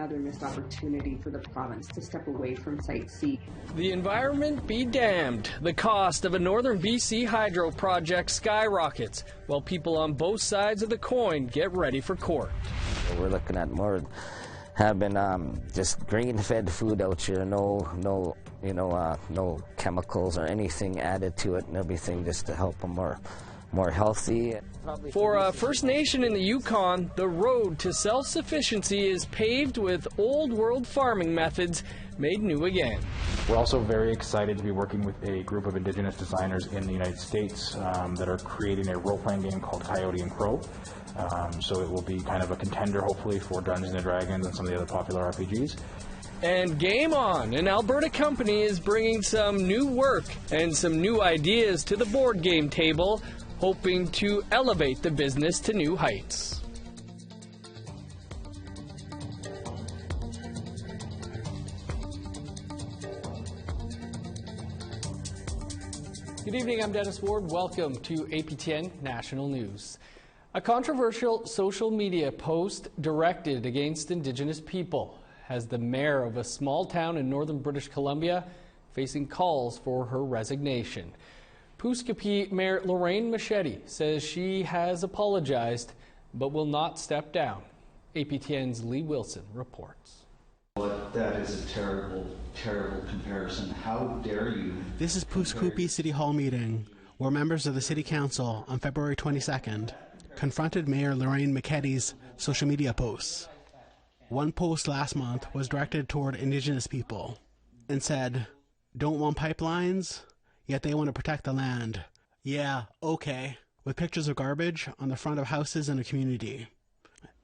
another missed opportunity for the province to step away from sightseeing. The environment be damned. The cost of a northern BC hydro project skyrockets, while people on both sides of the coin get ready for court. We're looking at more having just grain-fed food out here, no chemicals or anything added to it, and everything just to help them more healthy. For a First Nation in the Yukon, the road to self-sufficiency is paved with old-world farming methods made new again. We're also very excited to be working with a group of Indigenous designers in the United States that are creating a role-playing game called Coyote and Crow. So it will be kind of a contender, hopefully, for Dungeons & Dragons and some of the other popular RPGs. And game on! An Alberta company is bringing some new work and some new ideas to the board game table, hoping to elevate the business to new heights. Good evening, I'm Dennis Ward. Welcome to APTN National News. A controversial social media post directed against Indigenous people has the mayor of a small town in northern British Columbia facing calls for her resignation. Puskwapi Mayor Lorraine Machete says she has apologized but will not step down. APTN's Lee Wilson reports. That is a terrible, terrible comparison. How dare you? This is Puskwapi City Hall meeting, where members of the City Council on February 22nd confronted Mayor Lorraine Machete's social media posts. One post last month was directed toward Indigenous people and said, "Don't want pipelines, yet they want to protect the land. Yeah, okay," with pictures of garbage on the front of houses in the community.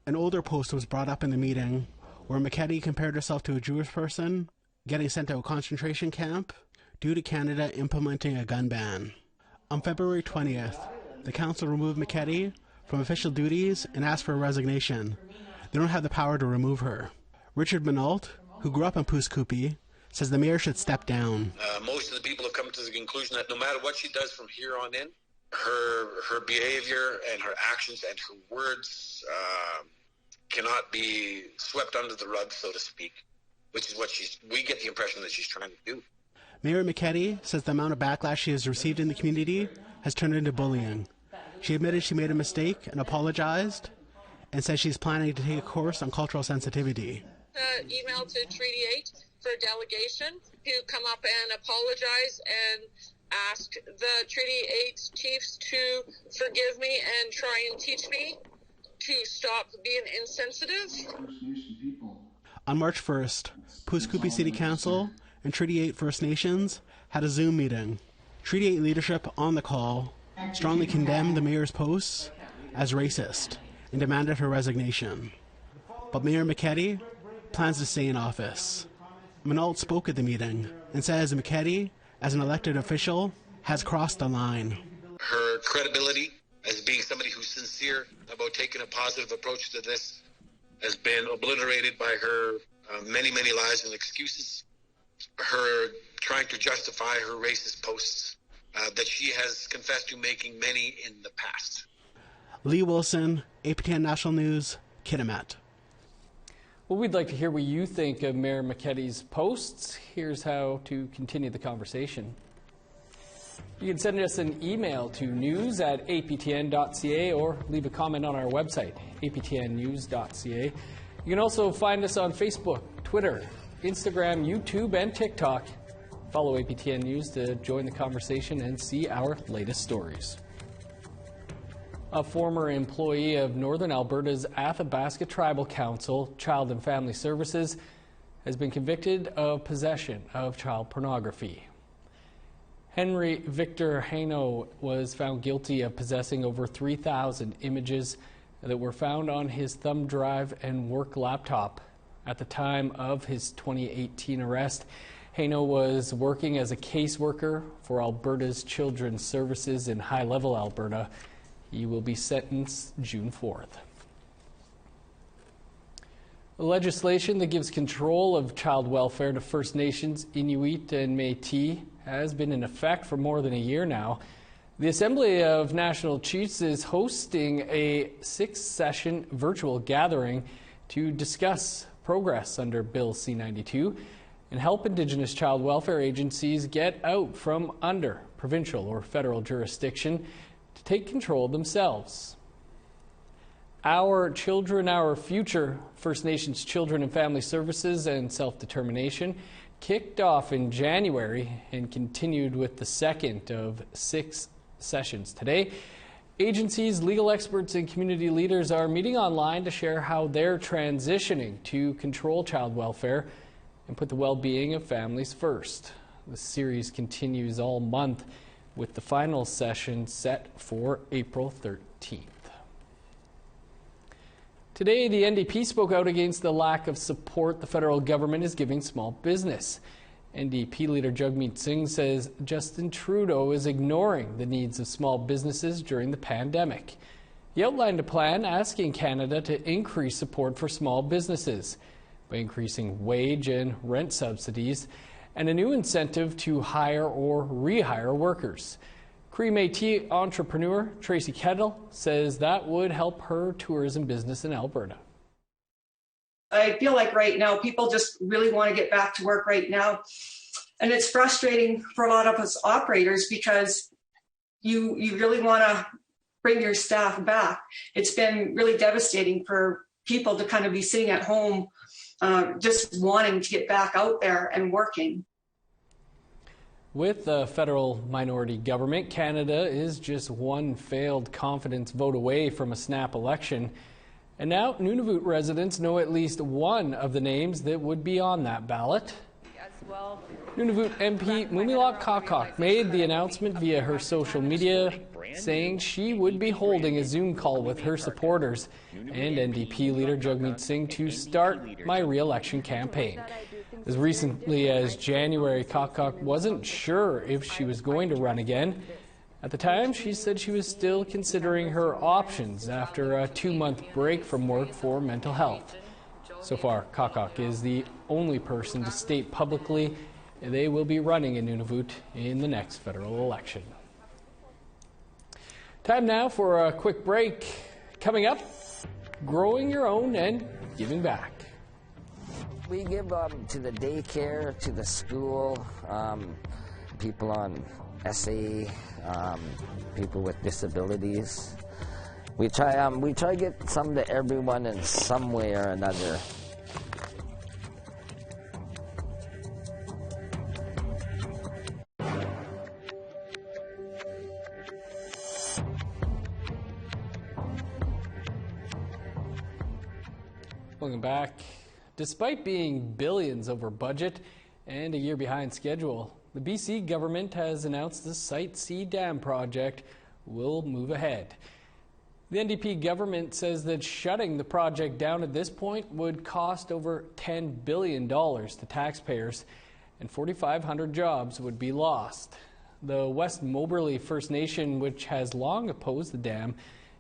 An older post was brought up in the meeting where Machete compared herself to a Jewish person getting sent to a concentration camp due to Canada implementing a gun ban. On February 20th, the council removed Machete from official duties and asked for a resignation. They don't have the power to remove her. Richard Minalt, who grew up in Puskwapi, says the mayor should step down. Most of the people have come to the conclusion that no matter what she does from here on in, her behavior and her actions and her words cannot be swept under the rug, so to speak, which is what we get the impression that she's trying to do. Mayor Machete says the amount of backlash she has received in the community has turned into bullying. She admitted she made a mistake and apologized, and says she's planning to take a course on cultural sensitivity. Email to Treaty 8 for a delegation to come up and apologize and ask the Treaty 8 chiefs to forgive me and try and teach me to stop being insensitive. On March 1st, Puskwapi City Council and Treaty 8 First Nations had a Zoom meeting. Treaty 8 leadership on the call strongly condemned the mayor's posts as racist and demanded her resignation. But Mayor Machete plans to stay in office. Minalt spoke at the meeting and says Machete, as an elected official, has crossed the line. Her credibility as being somebody who's sincere about taking a positive approach to this has been obliterated by her many, many lies and excuses. Her trying to justify her racist posts that she has confessed to making many in the past. Lee Wilson, APTN National News, Kitimat. Well, we'd like to hear what you think of Mayor Machete's posts. Here's how to continue the conversation. You can send us an email to news@aptn.ca or leave a comment on our website, aptnnews.ca. You can also find us on Facebook, Twitter, Instagram, YouTube, and TikTok. Follow APTN News to join the conversation and see our latest stories. A former employee of Northern Alberta's Athabasca Tribal Council, Child and Family Services, has been convicted of possession of child pornography. Henry Victor Haino was found guilty of possessing over 3,000 images that were found on his thumb drive and work laptop. At the time of his 2018 arrest, Haino was working as a caseworker for Alberta's Children's Services in High Level, Alberta. He will be sentenced June 4th. Legislation that gives control of child welfare to First Nations, Inuit and Métis has been in effect for more than a year now. The Assembly of National Chiefs is hosting a 6-session virtual gathering to discuss progress under Bill C-92 and help Indigenous child welfare agencies get out from under provincial or federal jurisdiction to take control themselves. Our Children, Our Future, First Nations Children and Family Services and Self-Determination kicked off in January and continued with the second of 6 sessions today. Agencies, legal experts, and community leaders are meeting online to share how they're transitioning to control child welfare and put the well-being of families first. The series continues all month with the final session set for April 13th. Today, the NDP spoke out against the lack of support the federal government is giving small business. NDP leader Jagmeet Singh says Justin Trudeau is ignoring the needs of small businesses during the pandemic. He outlined a plan asking Canada to increase support for small businesses by increasing wage and rent subsidies and a new incentive to hire or rehire workers. Cree Métis entrepreneur Tracy Kettle says that would help her tourism business in Alberta. I feel like right now people just really want to get back to work right now. And it's frustrating for a lot of us operators because you really want to bring your staff back. It's been really devastating for people to kind of be sitting at home just wanting to get back out there and working. With the federal minority government, Canada is just one failed confidence vote away from a snap election. And now Nunavut residents know at least one of the names that would be on that ballot. Nunavut MP Mumilak Kakak made the announcement via her social media, saying she would be holding a Zoom call with her supporters and NDP leader Jagmeet Singh to start my re-election campaign. As recently as January, Kakak wasn't sure if she was going to run again. At the time, she said she was still considering her options after a 2-month break from work for mental health. So far, Kakak is the only person to state publicly they will be running in Nunavut in the next federal election. Time now for a quick break. Coming up, growing your own and giving back. We give to the daycare, to the school, people on SA, people with disabilities. We try to get some to everyone in some way or another. Welcome back. Despite being billions over budget and a year behind schedule, the BC government has announced the Site C Dam project will move ahead. The NDP government says that shutting the project down at this point would cost over $10 billion to taxpayers and 4,500 jobs would be lost. The West Moberly First Nation, which has long opposed the dam,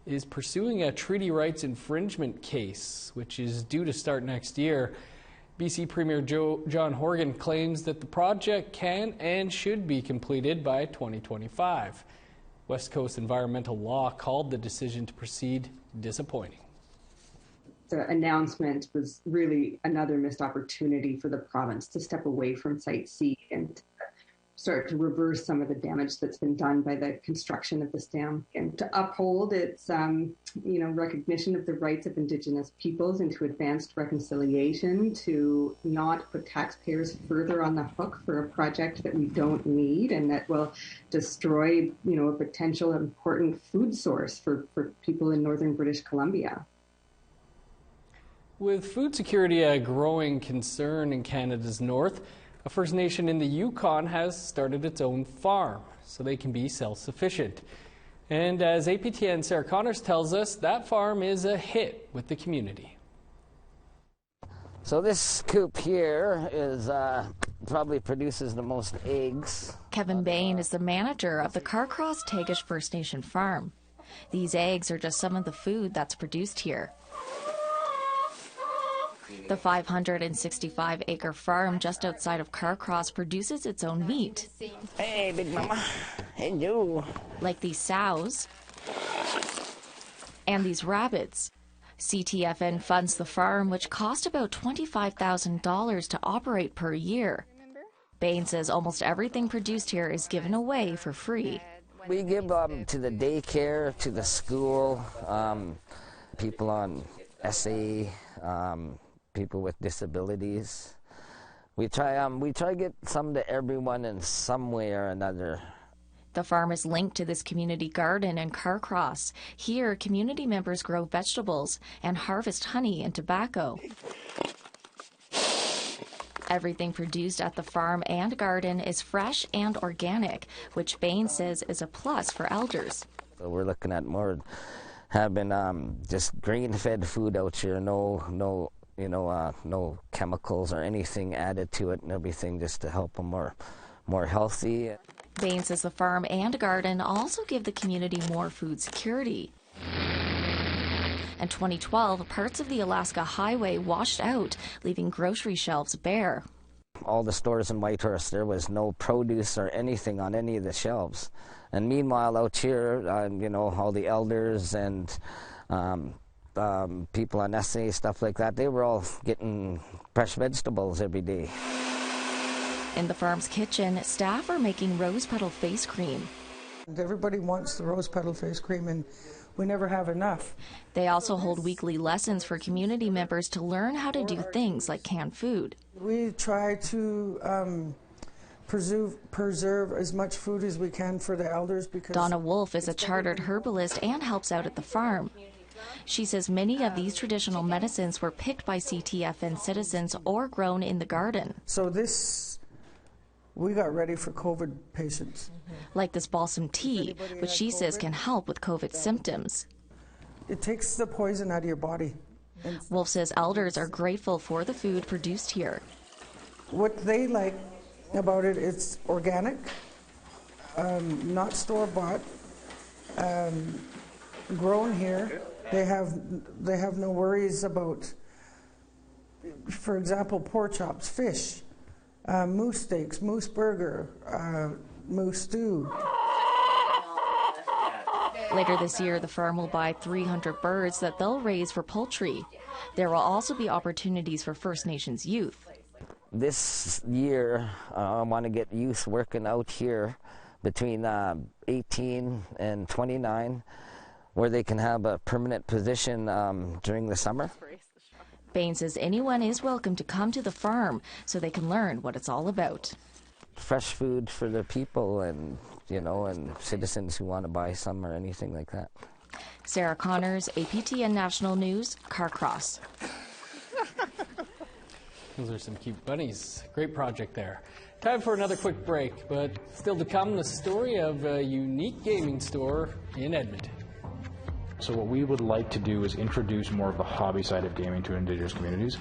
is pursuing a treaty rights infringement case, which is due to start next year. BC Premier John Horgan claims that the project can and should be completed by 2025. West Coast Environmental Law called the decision to proceed disappointing. The announcement was really another missed opportunity for the province to step away from Site C and start to reverse some of the damage that's been done by the construction of this dam, and to uphold its recognition of the rights of Indigenous peoples and to advance reconciliation, to not put taxpayers further on the hook for a project that we don't need and that will destroy a potential important food source for people in northern British Columbia. With food security a growing concern in Canada's north, a First Nation in the Yukon has started its own farm so they can be self-sufficient. And as APTN Sarah Connors tells us, that farm is a hit with the community. So this coop here is probably produces the most eggs. Kevin Bain is the manager of the Carcross Tagish First Nation farm. These eggs are just some of the food that's produced here. The 565-acre farm just outside of Carcross produces its own meat. Hey, Big Mama. Hey, you. Like these sows and these rabbits. CTFN funds the farm, which cost about $25,000 to operate per year. Bain says almost everything produced here is given away for free. We give to the daycare, to the school, people on SA, people with disabilities. We try to get some to everyone in some way or another. The farm is linked to this community garden in Carcross. Here, community members grow vegetables and harvest honey and tobacco. Everything produced at the farm and garden is fresh and organic, which Bain says is a plus for elders. So we're looking at more having just grain-fed food out here, no chemicals or anything added to it, and everything just to help them more healthy. Bain says the farm and garden also give the community more food security. In 2012, parts of the Alaska Highway washed out, leaving grocery shelves bare. All the stores in Whitehorse, there was no produce or anything on any of the shelves. And meanwhile, out here, all the elders and people on SA, stuff like that, they were all getting fresh vegetables every day. In the farm's kitchen, staff are making rose petal face cream. Everybody wants the rose petal face cream, and we never have enough. They also hold weekly lessons for community members to learn how to do things like canned food. We try to preserve as much food as we can for the elders. Because Donna Wolf is a chartered herbalist and helps out at the farm. She says many of these traditional medicines were picked by CTFN citizens or grown in the garden. So we got ready for COVID patients. Like this balsam tea, which she says can help with COVID symptoms. It takes the poison out of your body. Wolf says elders are grateful for the food produced here. What they like about it, it's organic, not store-bought, grown here. They have no worries about, for example, pork chops, fish, moose steaks, moose burger, moose stew. Later this year, the farm will buy 300 birds that they'll raise for poultry. There will also be opportunities for First Nations youth. This year, I want to get youth working out here between 18 and 29, where they can have a permanent position during the summer. Bain says anyone is welcome to come to the farm so they can learn what it's all about. Fresh food for the people and citizens who want to buy some or anything like that. Sarah Connors, APTN National News, Carcross. Those are some cute bunnies. Great project there. Time for another quick break, but still to come, the story of a unique gaming store in Edmonton. So what we would like to do is introduce more of the hobby side of gaming to Indigenous communities.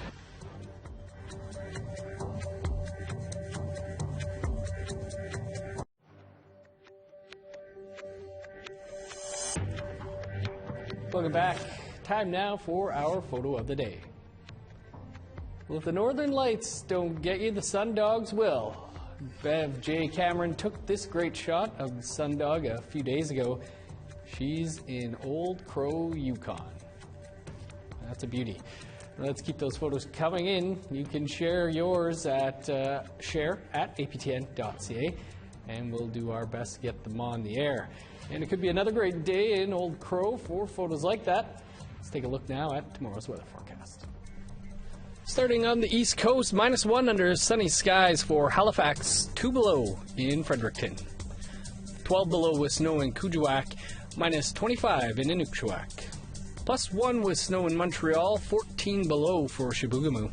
Welcome back. Time now for our photo of the day. Well, if the Northern Lights don't get you, the Sundogs will. Bev J. Cameron took this great shot of the Sundog a few days ago. She's in Old Crow, Yukon. That's a beauty. Let's keep those photos coming in. You can share yours at share@aptn.ca, and we'll do our best to get them on the air. And it could be another great day in Old Crow for photos like that. Let's take a look now at tomorrow's weather forecast. Starting on the East Coast, -1 under sunny skies for Halifax, 2 below in Fredericton, 12 below with snow in Kuujjuaq, -25 in Inukjuak, +1 with snow in Montreal, 14 below for Chibougamau,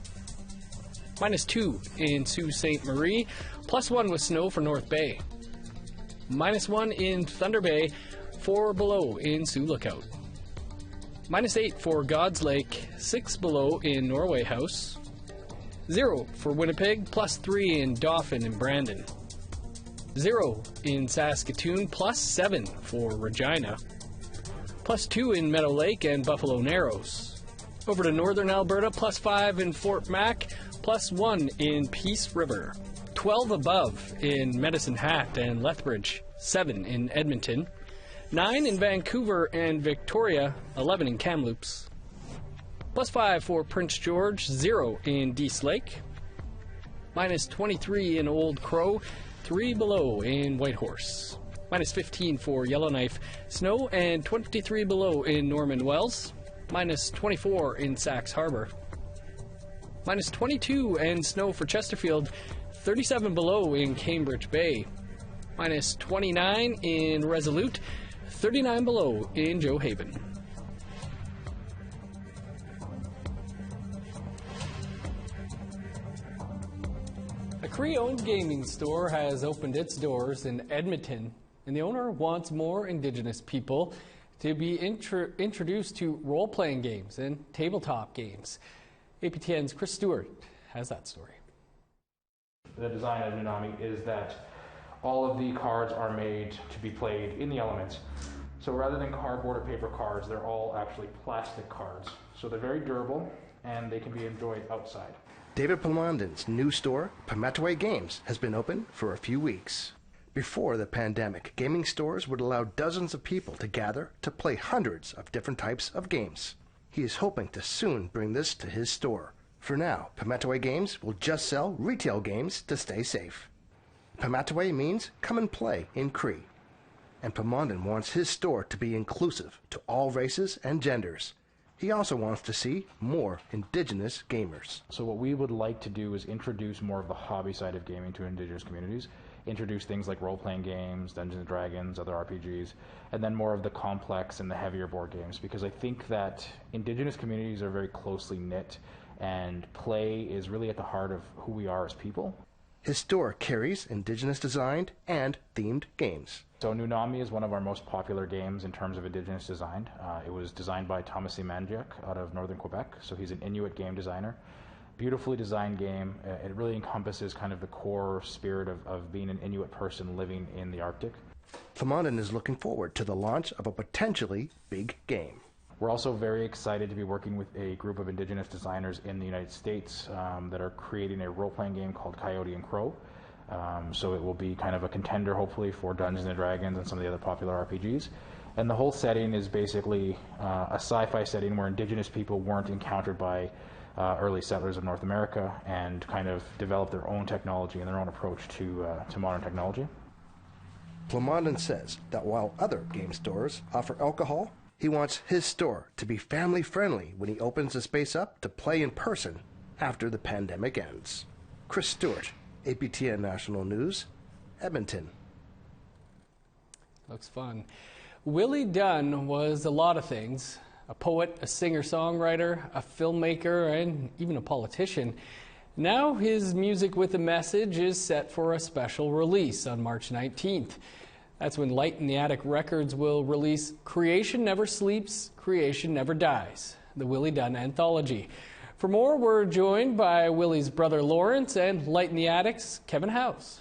-2 in Sault Ste. Marie, +1 with snow for North Bay, -1 in Thunder Bay, 4 below in Sioux Lookout, -8 for God's Lake, 6 below in Norway House, 0 for Winnipeg, +3 in Dauphin and Brandon, 0 in Saskatoon, +7 for Regina, +2 in Meadow Lake and Buffalo Narrows. Over to northern Alberta, +5 in Fort Mac, +1 in Peace River, 12 above in Medicine Hat and Lethbridge, 7 in Edmonton, 9 in Vancouver and Victoria, 11 in Kamloops, +5 for Prince George, 0 in Dease Lake. -23 in Old Crow, 3 below in Whitehorse. -15 for Yellowknife, snow, and 23 below in Norman Wells. -24 in Sax Harbor. -22 and snow for Chesterfield, 37 below in Cambridge Bay. -29 in Resolute, 39 below in Joe Haven. A Cree-owned gaming store has opened its doors in Edmonton, and the owner wants more Indigenous people to be introduced to role-playing games and tabletop games. APTN's Chris Stewart has that story. The design of Nunami is that all of the cards are made to be played in the elements. So rather than cardboard or paper cards, they're all actually plastic cards. So they're very durable and they can be enjoyed outside. David Palmonden's new store, Pamataway Games, has been open for a few weeks. Before the pandemic, gaming stores would allow dozens of people to gather to play hundreds of different types of games. He is hoping to soon bring this to his store. For now, Pamataway Games will just sell retail games to stay safe. Pamataway means come and play in Cree. And Palmonden wants his store to be inclusive to all races and genders. He also wants to see more Indigenous gamers. So what we would like to do is introduce more of the hobby side of gaming to Indigenous communities, introduce things like role-playing games, Dungeons & Dragons, other RPGs, and then more of the complex and the heavier board games, because I think that Indigenous communities are very closely knit and play is really at the heart of who we are as people. His store carries Indigenous designed and themed games. So Nunami is one of our most popular games in terms of Indigenous design. It was designed by Thomas Manjiak out of northern Quebec, so he's an Inuit game designer. Beautifully designed game. It really encompasses kind of the core spirit of being an Inuit person living in the Arctic. Palmonden is looking forward to the launch of a potentially big game. We're also very excited to be working with a group of Indigenous designers in the United States that are creating a role-playing game called Coyote and Crow. So it will be kind of a contender, hopefully, for Dungeons & Dragons and some of the other popular RPGs. And the whole setting is basically a sci-fi setting where Indigenous people weren't encountered by early settlers of North America and kind of developed their own technology and their own approach to modern technology. Palmonden says that while other game stores offer alcohol, he wants his store to be family-friendly when he opens the space up to play in person after the pandemic ends. Chris Stewart, APTN National News, Edmonton. Looks fun. Willie Dunn was a lot of things. A poet, a singer-songwriter, a filmmaker, and even a politician. Now his music with a message is set for a special release on March 19th. That's when Light in the Attic Records will release Creation Never Sleeps, Creation Never Dies, the Willie Dunn anthology. For more, we're joined by Willie's brother Lawrence and Light in the Attic's Kevin House.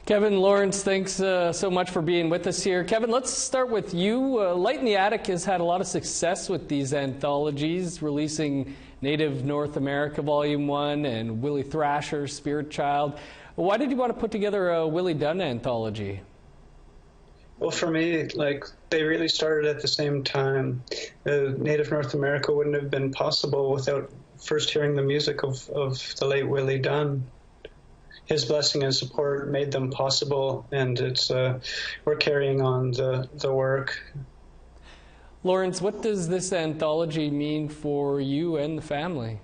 Kevin, Lawrence, thanks so much for being with us here. Kevin, let's start with you. Light in the Attic has had a lot of success with these anthologies, releasing Native North America Volume 1 and Willie Thrasher's Spirit Child. Why did you want to put together a Willie Dunn anthology? Well, for me, they really started at the same time. Native North America wouldn't have been possible without first hearing the music of the late Willie Dunn. His blessing and support made them possible, and we're carrying on the work. Lawrence, what does this anthology mean for you and the family?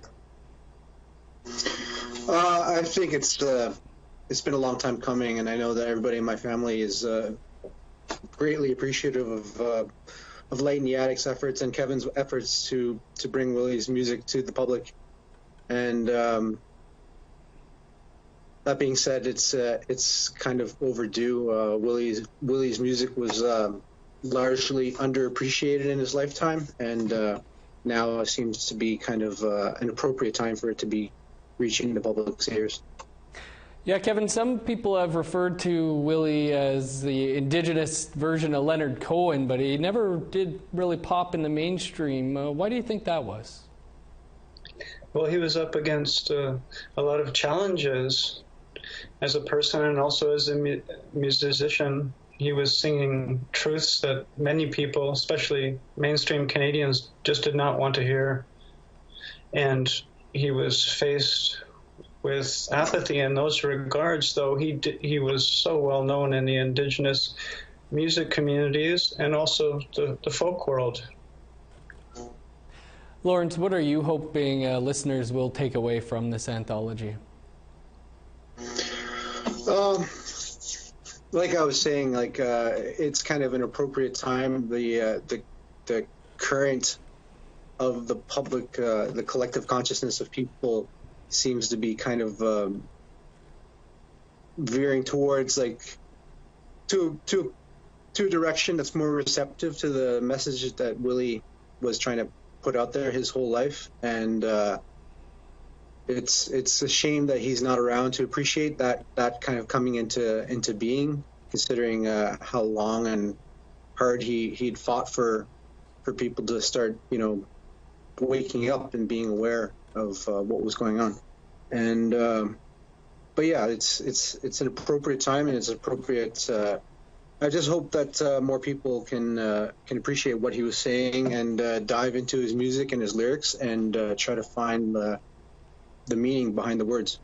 I think it's been a long time coming, and I know that everybody in my family is greatly appreciative of Light in the Attic's efforts and Kevin's efforts to bring Willie's music to the public. And that being said, it's kind of overdue. Willie's music was largely underappreciated in his lifetime, and now seems to be kind of an appropriate time for it to be reaching the public's ears. Yeah, Kevin, some people have referred to Willie as the Indigenous version of Leonard Cohen, but he never did really pop in the mainstream. Why do you think that was? Well, he was up against a lot of challenges as a person and also as a musician. he was singing truths that many people, especially mainstream Canadians, just did not want to hear. And he was faced with apathy in those regards, though he was so well known in the Indigenous music communities and also the folk world. Lawrence, what are you hoping listeners will take away from this anthology? Like I was saying, it's kind of an appropriate time. The current of the public, the collective consciousness of people seems to be kind of veering towards to a direction that's more receptive to the message that Willie was trying to put out there his whole life. And it's a shame that he's not around to appreciate that kind of coming into being, considering how long and hard he'd fought for people to start, waking up and being aware of what was going on. And but yeah, it's an appropriate time, and it's appropriate. I just hope that more people can appreciate what he was saying and dive into his music and his lyrics and try to find the meaning behind the words.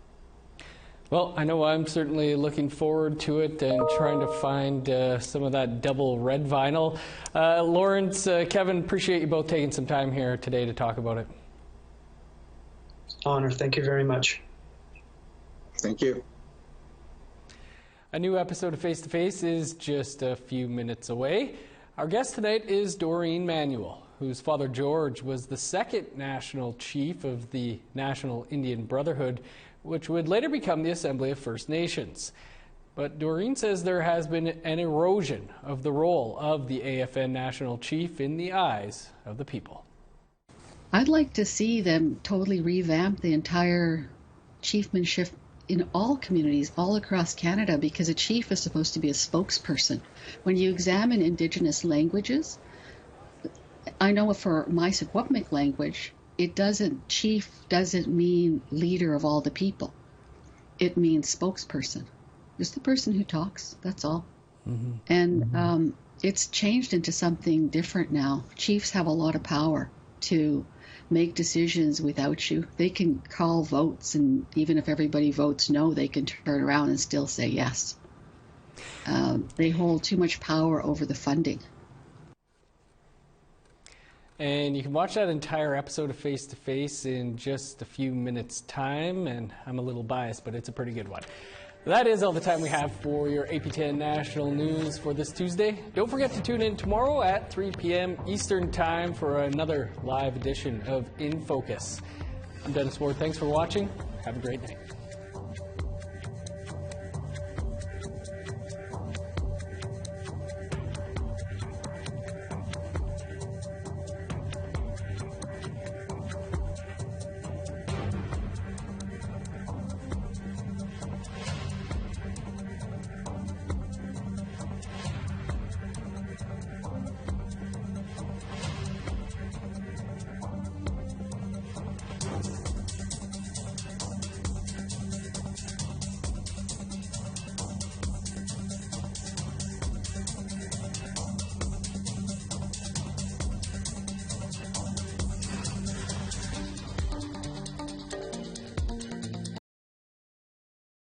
Well, I know I'm certainly looking forward to it and trying to find some of that double red vinyl. Lawrence, Kevin, appreciate you both taking some time here today to talk about it. Honor. Thank you very much. Thank you. A new episode of Face to Face is just a few minutes away. Our guest tonight is Doreen Manuel, whose father George was the second national chief of the National Indian Brotherhood, which would later become the Assembly of First Nations. But Doreen says there has been an erosion of the role of the AFN National Chief in the eyes of the people. I'd like to see them totally revamp the entire chiefmanship in all communities all across Canada, because a chief is supposed to be a spokesperson. When you examine Indigenous languages, I know for my Secwepemc language, chief doesn't mean leader of all the people. It means spokesperson. Just the person who talks, that's all. Mm-hmm. And it's changed into something different now. Chiefs have a lot of power to make decisions without you. They can call votes, and even if everybody votes no, they can turn around and still say yes. They hold too much power over the funding. And you can watch that entire episode of Face to Face in just a few minutes' time, and I'm a little biased, but it's a pretty good one. That is all the time we have for your APTN National News for this Tuesday. Don't forget to tune in tomorrow at 3 p.m. Eastern Time for another live edition of In Focus. I'm Dennis Ward. Thanks for watching. Have a great night.